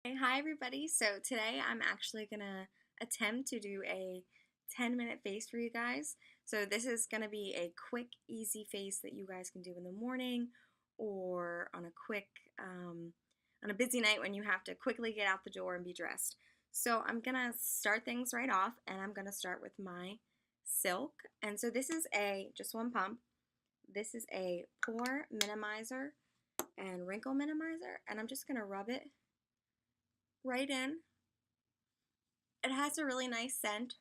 Hey, hi everybody. So today I'm actually gonna attempt to do a 10-minute face for you guys. So this is gonna be a quick, easy face that you guys can do in the morning or on a on a busy night when you have to quickly get out the door and be dressed. So I'm gonna start things right off, and I'm gonna start with my Silk. And so this is just one pump. This is a pore minimizer and wrinkle minimizer, and I'm just gonna rub it right in. It has a really nice scent.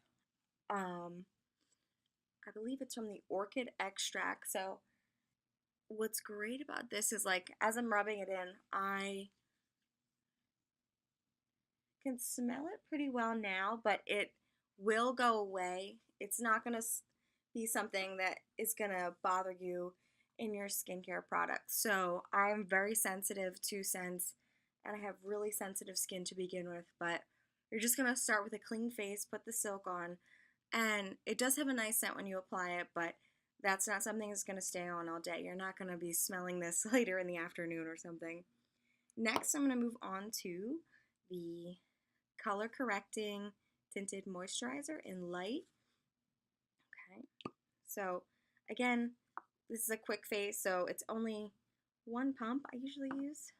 Um, I believe it's from the orchid extract. So what's great about this is, like, as I'm rubbing it in, I can smell it pretty well now, but it will go away. It's not going to be something that is going to bother you in your skincare products. So I'm very sensitive to scents, and I have really sensitive skin to begin with, but you're just going to start with a clean face, put the Silk on, and it does have a nice scent when you apply it, but that's not something that's going to stay on all day. You're not going to be smelling this later in the afternoon or something. Next, I'm going to move on to the color correcting tinted moisturizer in light. Okay, so again, this is a quick face, so it's only one pump I usually use,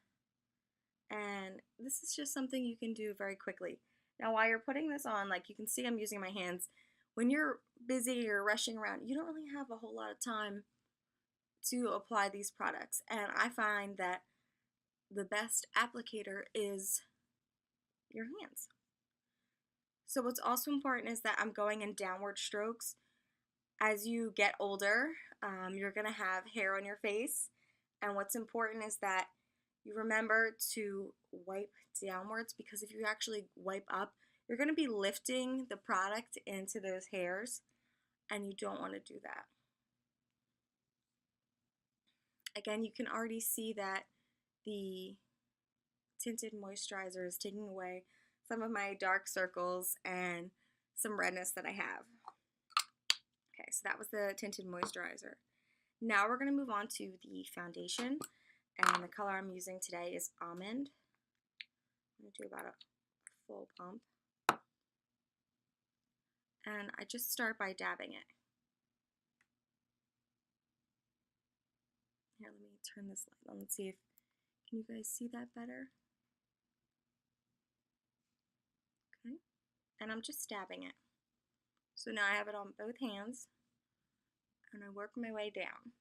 and this is just something you can do very quickly. Now, while you're putting this on, like, you can see I'm using my hands. When you're busy or rushing around, you don't really have a whole lot of time to apply these products, and I find that the best applicator is your hands. So what's also important is that I'm going in downward strokes. As you get older, you're going to have hair on your face, and what's important is that you remember to wipe downwards, because if you actually wipe up, you're going to be lifting the product into those hairs, and you don't want to do that. Again, you can already see that the tinted moisturizer is taking away some of my dark circles and some redness that I have. Okay, so that was the tinted moisturizer. Now we're going to move on to the foundation, and the color I'm using today is Almond. I'm going to do about a full pump. And I just start by dabbing it. Here, let me turn this light on. Let's see if, can you guys see that better? Okay, and I'm just dabbing it. So now I have it on both hands, and I work my way down.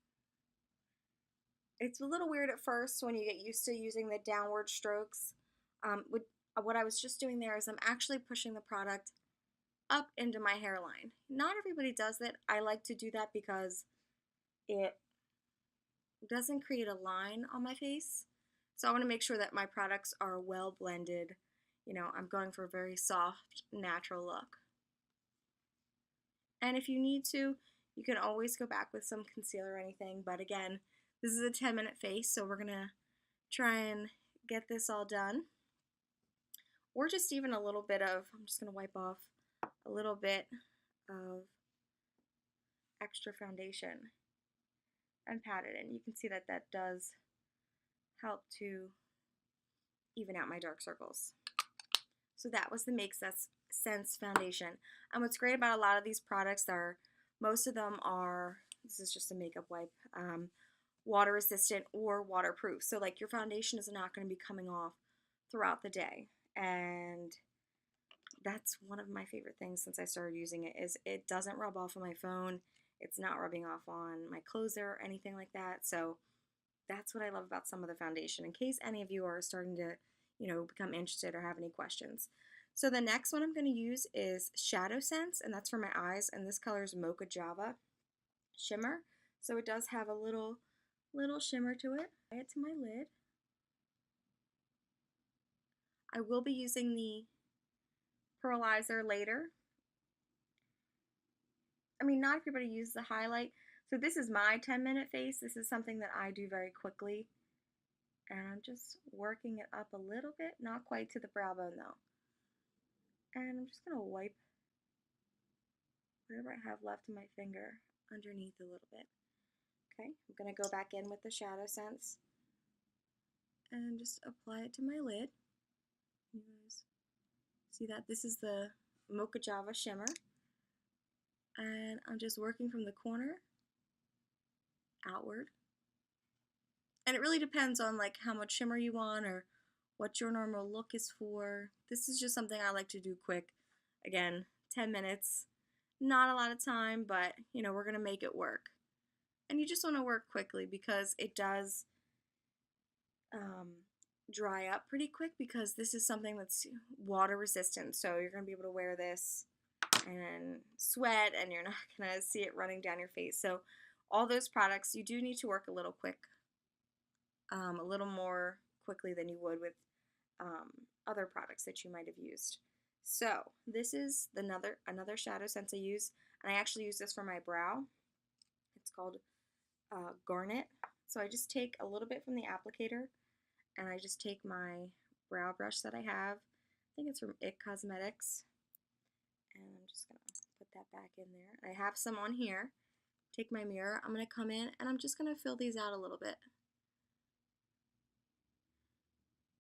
It's a little weird at first when you get used to using the downward strokes. What I was just doing there is I'm actually pushing the product up into my hairline. Not everybody does that. I like to do that because it doesn't create a line on my face. So I want to make sure that my products are well blended. You know, I'm going for a very soft, natural look. And if you need to, you can always go back with some concealer or anything. But again, this is a 10-minute face, so we're going to try and get this all done. Or just even a little bit of, I'm just going to wipe off a little bit of extra foundation and pat it in. You can see that that does help to even out my dark circles. So that was the Make Sense foundation. And what's great about a lot of these products are, most of them are, this is just a makeup wipe, water resistant or waterproof. So like your foundation is not going to be coming off throughout the day. And that's one of my favorite things since I started using it, is it doesn't rub off on my phone. It's not rubbing off on my clothes or anything like that. So that's what I love about some of the foundation, in case any of you are starting to, become interested or have any questions. So the next one I'm going to use is Shadow Sense, and that's for my eyes, and this color is Mocha Java Shimmer. So it does have a little shimmer to it. Apply it to my lid. I will be using the pearlizer later. I mean, not everybody uses a highlight. So this is my 10-minute face. This is something that I do very quickly. And I'm just working it up a little bit, not quite to the brow bone though. And I'm just going to wipe whatever I have left in my finger underneath a little bit. Okay, I'm going to go back in with the Shadow Sense and just apply it to my lid. See that? This is the Mocha Java Shimmer. And I'm just working from the corner outward. And it really depends on like how much shimmer you want or what your normal look is for. This is just something I like to do quick. Again, 10 minutes. Not a lot of time, but you know, we're gonna make it work. And you just want to work quickly because it does dry up pretty quick, because this is something that's water resistant. So you're gonna be able to wear this and sweat, and you're not gonna see it running down your face. So all those products, you do need to work a little quick, a little more quickly than you would with other products that you might have used. So this is another Shadow Sense I use, and I actually use this for my brow. It's called Garnet. So I just take a little bit from the applicator, and I just take my brow brush that I have. I think it's from IT Cosmetics, and I'm just gonna put that back in there. I have some on here. Take my mirror. I'm gonna come in, and I'm just gonna fill these out a little bit.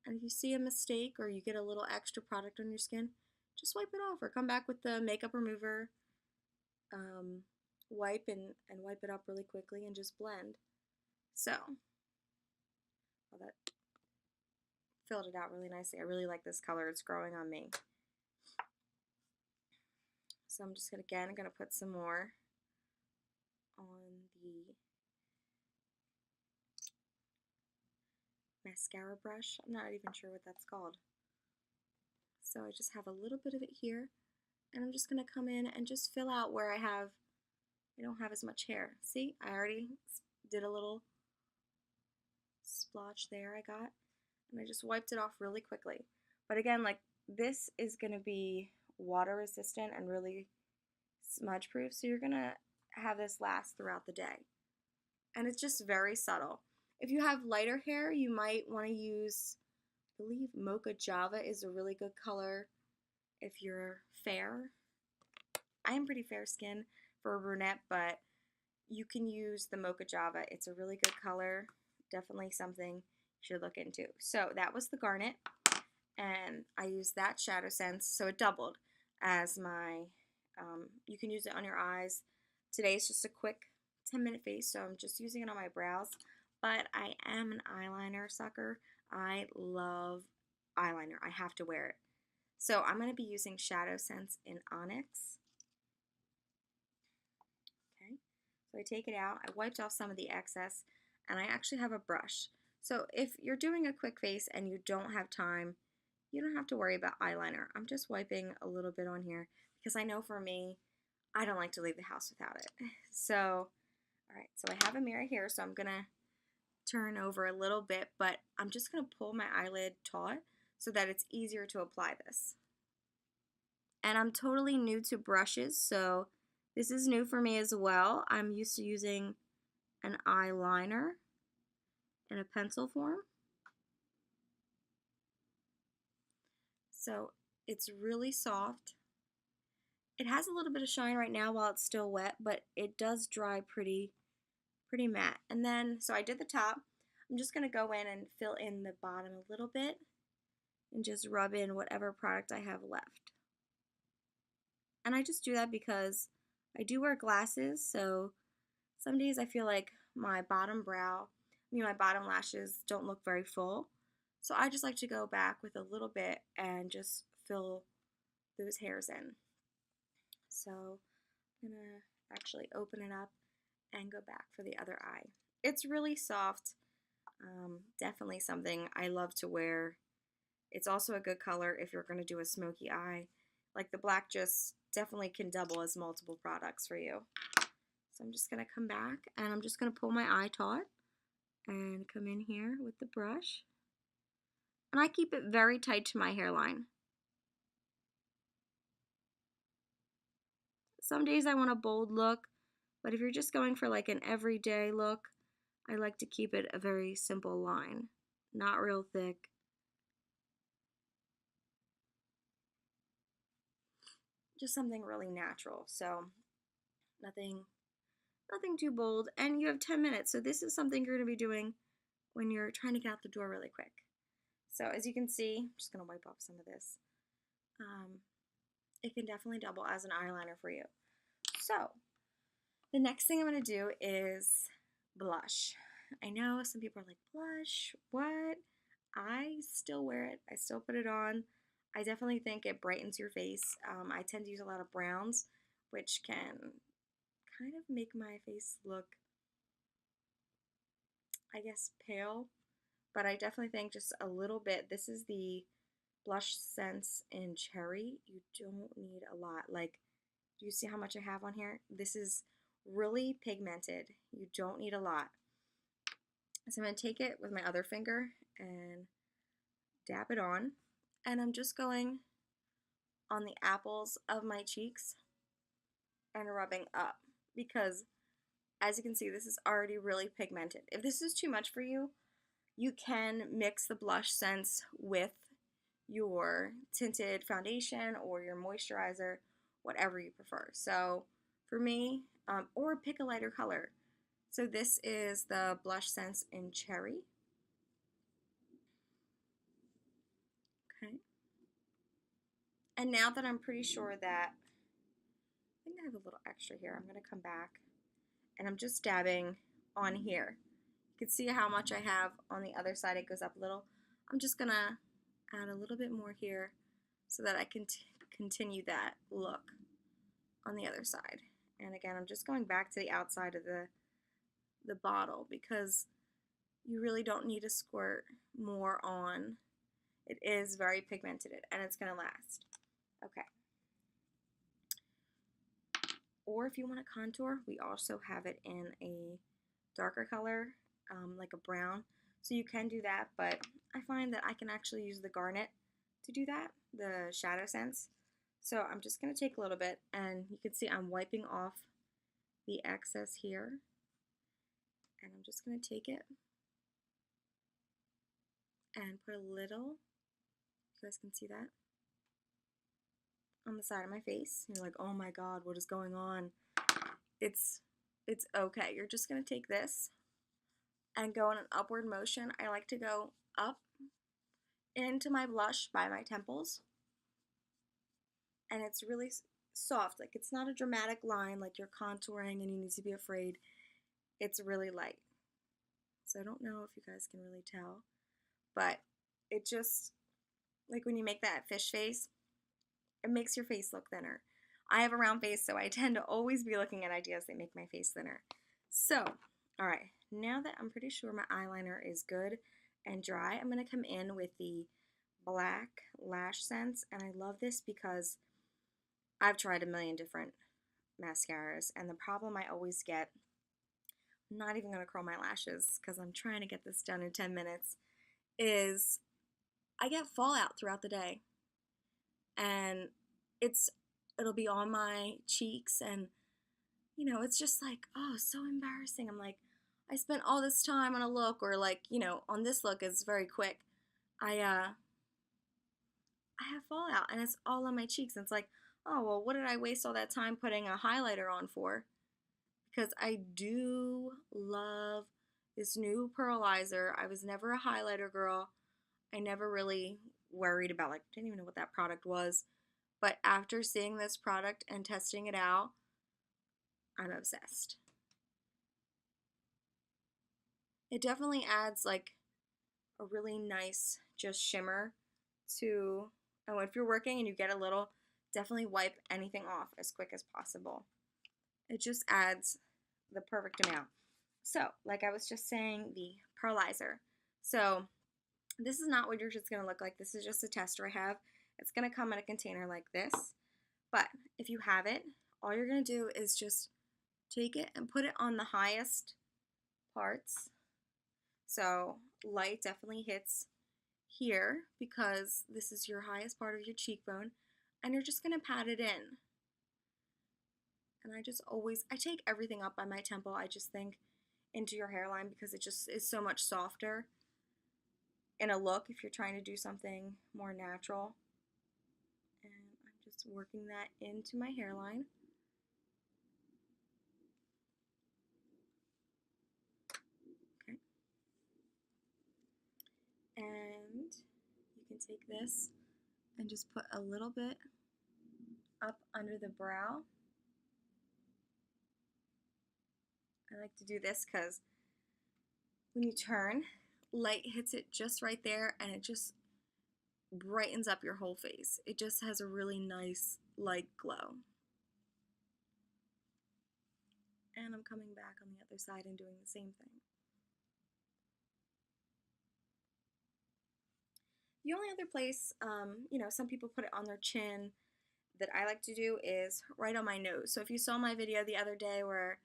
And if you see a mistake or you get a little extra product on your skin, just wipe it off, or come back with the makeup remover, wipe and wipe it up really quickly and just blend. So, well, that filled it out really nicely. I really like this color. It's growing on me. So I'm just gonna put some more on the mascara brush. I'm not even sure what that's called. So I just have a little bit of it here, and I'm just gonna come in and just fill out where I don't have as much hair. See, I already did a little splotch there I got, and I just wiped it off really quickly. But again, like, this is gonna be water resistant and really smudge proof, so you're gonna have this last throughout the day. And it's just very subtle. If you have lighter hair, you might want to use, I believe Mocha Java is a really good color if you're fair. I am pretty fair skin for a brunette, but you can use the Mocha Java. It's a really good color. Definitely something you should look into. So that was the Garnet, and I used that Shadow Sense, so it doubled as my, you can use it on your eyes. Today it's just a quick 10-minute face, so I'm just using it on my brows, but I am an eyeliner sucker. I love eyeliner. I have to wear it. So I'm going to be using Shadow Sense in Onyx. Okay, so I take it out. I wiped off some of the excess, and I actually have a brush. So if you're doing a quick face and you don't have time, you don't have to worry about eyeliner. I'm just wiping a little bit on here because I know for me, I don't like to leave the house without it. So, all right, so I have a mirror here, so I'm gonna turn over a little bit, but I'm just gonna pull my eyelid taut so that it's easier to apply this. And I'm totally new to brushes, so this is new for me as well. I'm used to using an eyeliner in a pencil form. So it's really soft. It has a little bit of shine right now while it's still wet, but it does dry pretty matte. And then, so I did the top. I'm just going to go in and fill in the bottom a little bit and just rub in whatever product I have left. And I just do that because I do wear glasses, so some days I feel like my bottom my bottom lashes don't look very full. So I just like to go back with a little bit and just fill those hairs in. So I'm going to actually open it up and go back for the other eye. It's really soft. Definitely something I love to wear. It's also a good color if you're going to do a smoky eye. Like, the black just definitely can double as multiple products for you. So I'm just going to come back, and I'm just going to pull my eye taut and come in here with the brush. And I keep it very tight to my hairline. Some days I want a bold look, but if you're just going for like an everyday look, I like to keep it a very simple line, not real thick. Just something really natural. So nothing too bold. And you have 10 minutes, so this is something you're going to be doing when you're trying to get out the door really quick. So as you can see, I'm just going to wipe off some of this. it can definitely double as an eyeliner for you. So the next thing I'm going to do is blush. I know some people are like, blush, what? I still wear it. I still put it on. I definitely think it brightens your face. I tend to use a lot of browns, which can kind of make my face look, I guess, pale. But I definitely think just a little bit. This is the Blush Sense in Cherry. You don't need a lot. Like, do you see how much I have on here? This is really pigmented. You don't need a lot. So I'm going to take it with my other finger and dab it on. And I'm just going on the apples of my cheeks and rubbing up because, as you can see, this is already really pigmented. If this is too much for you, you can mix the Blush Sense with your tinted foundation or your moisturizer, whatever you prefer. So for me, or pick a lighter color. So this is the Blush Sense in Cherry. Okay. And now that I'm pretty sure that, I think I have a little extra here, I'm going to come back and I'm just dabbing on here. You can see how much I have on the other side. It goes up a little. I'm just going to add a little bit more here so that I can continue that look on the other side. And again, I'm just going back to the outside of the bottle because you really don't need to squirt more on. It is very pigmented and it's going to last. Okay. Or if you want to contour, we also have it in a darker color, like a brown. So you can do that, but I find that I can actually use the Garnet to do that, the Shadow Sense. So I'm just going to take a little bit, and you can see I'm wiping off the excess here. And I'm just going to take it and put a little, you guys can see that, on the side of my face. You're like, oh my god, what is going on? It's okay. You're just going to take this and go in an upward motion. I like to go up into my blush by my temples. And it's really soft. Like, it's not a dramatic line like you're contouring and you need to be afraid. It's really light. So I don't know if you guys can really tell, but it just, like when you make that fish face, it makes your face look thinner. I have a round face, so I tend to always be looking at ideas that make my face thinner. So, all right, now that I'm pretty sure my eyeliner is good and dry, I'm going to come in with the Black Lash Sense, and I love this because I've tried a million different mascaras, and the problem I always get, I'm not even going to curl my lashes because I'm trying to get this done in 10 minutes, is I get fallout throughout the day. And it'll be on my cheeks, and you know, it's just like, oh, so embarrassing. I'm like, I spent all this time on a look, or like, you know, on this look is very quick. I have fallout and it's all on my cheeks. And it's like, oh, well, what did I waste all that time putting a highlighter on for? Because I do love this new pearlizer. I was never a highlighter girl. I never really worried about, like, didn't even know what that product was. But after seeing this product and testing it out, I'm obsessed. It definitely adds like a really nice just shimmer to, and if you're working and you get a little, definitely wipe anything off as quick as possible. It just adds the perfect amount. So, like I was just saying, the pearlizer. So, this is not what yours is going to look like. This is just a tester I have. It's going to come in a container like this. But if you have it, all you're going to do is just take it and put it on the highest parts. So light definitely hits here because this is your highest part of your cheekbone, and you're just going to pat it in. And I take everything up by my temple, I just think, into your hairline because it just is so much softer in a look if you're trying to do something more natural. And I'm just working that into my hairline. Okay. And you can take this and just put a little bit up under the brow. I like to do this because when you turn, light hits it just right there and it just brightens up your whole face. It just has a really nice light glow. And I'm coming back on the other side and doing the same thing. The only other place, some people put it on their chin, that I like to do is right on my nose. So if you saw my video the other day where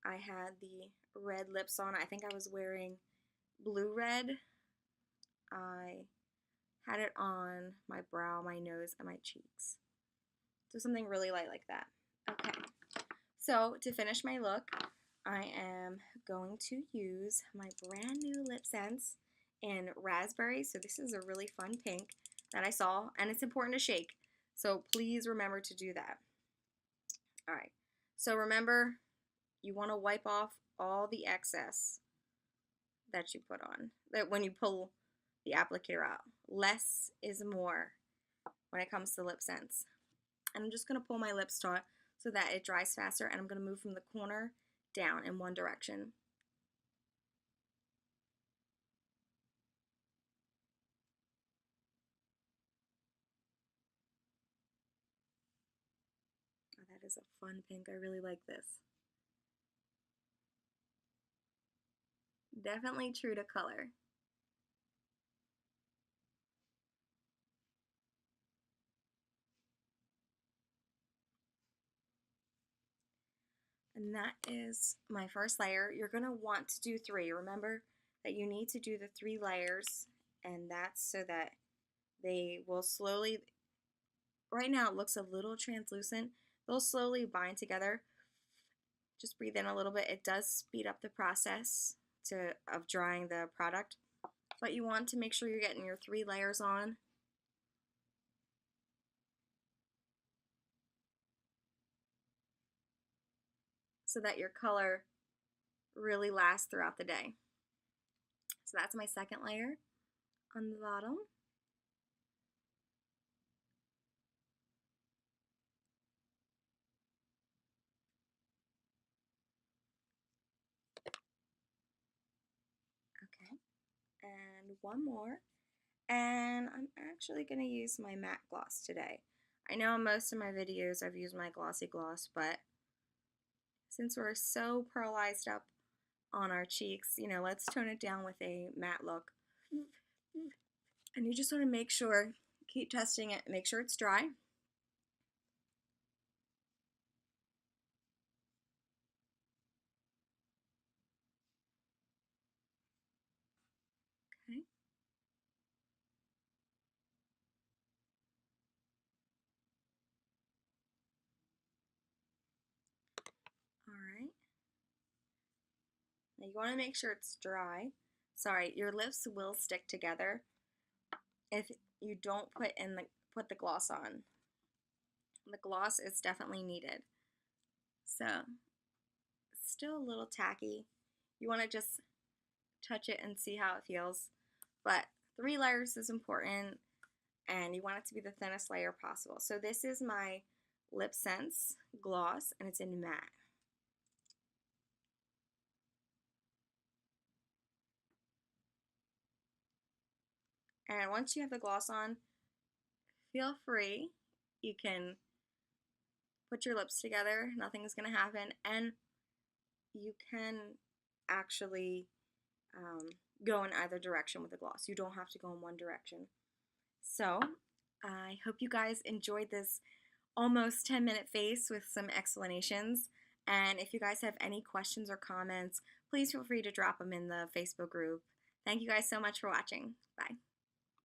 I had the red lips on, I think I was wearing blue red. I had it on my brow, my nose, and my cheeks. So something really light like that. Okay, so to finish my look, I am going to use my brand new lip sense in Raspberry. So this is a really fun pink that I saw, and it's important to shake. So please remember to do that. All right, so remember, you want to wipe off all the excess that you put on, that when you pull the applicator out. Less is more when it comes to lip sense. And I'm just going to pull my lips taut so that it dries faster, and I'm going to move from the corner down in one direction. Oh, that is a fun pink. I really like this. Definitely true to color. And that is my first layer. You're going to want to do 3. Remember that you need to do the 3 layers, and that's so that they will slowly, right now it looks a little translucent, they'll slowly bind together. Just breathe in a little bit. It does speed up the process of drying the product, but you want to make sure you're getting your 3 layers on. So that your color really lasts throughout the day. So that's my second layer on the bottom. Okay, and one more. And I'm actually going to use my matte gloss today. I know in most of my videos I've used my glossy gloss, but since we're so pearlized up on our cheeks, let's tone it down with a matte look. And you just want to make sure, keep testing it, make sure it's dry. Okay. All right. Now you want to make sure it's dry. Sorry, your lips will stick together if you don't put the gloss on. The gloss is definitely needed. So, it's still a little tacky. You want to just touch it and see how it feels. But 3 layers is important, and you want it to be the thinnest layer possible. So this is my Lip Sense gloss, and it's in matte. And once you have the gloss on, feel free. You can put your lips together. Nothing's going to happen. And you can actually go in either direction with the gloss. You don't have to go in one direction. So I hope you guys enjoyed this almost 10-minute face with some explanations. And if you guys have any questions or comments, please feel free to drop them in the Facebook group. Thank you guys so much for watching. Bye.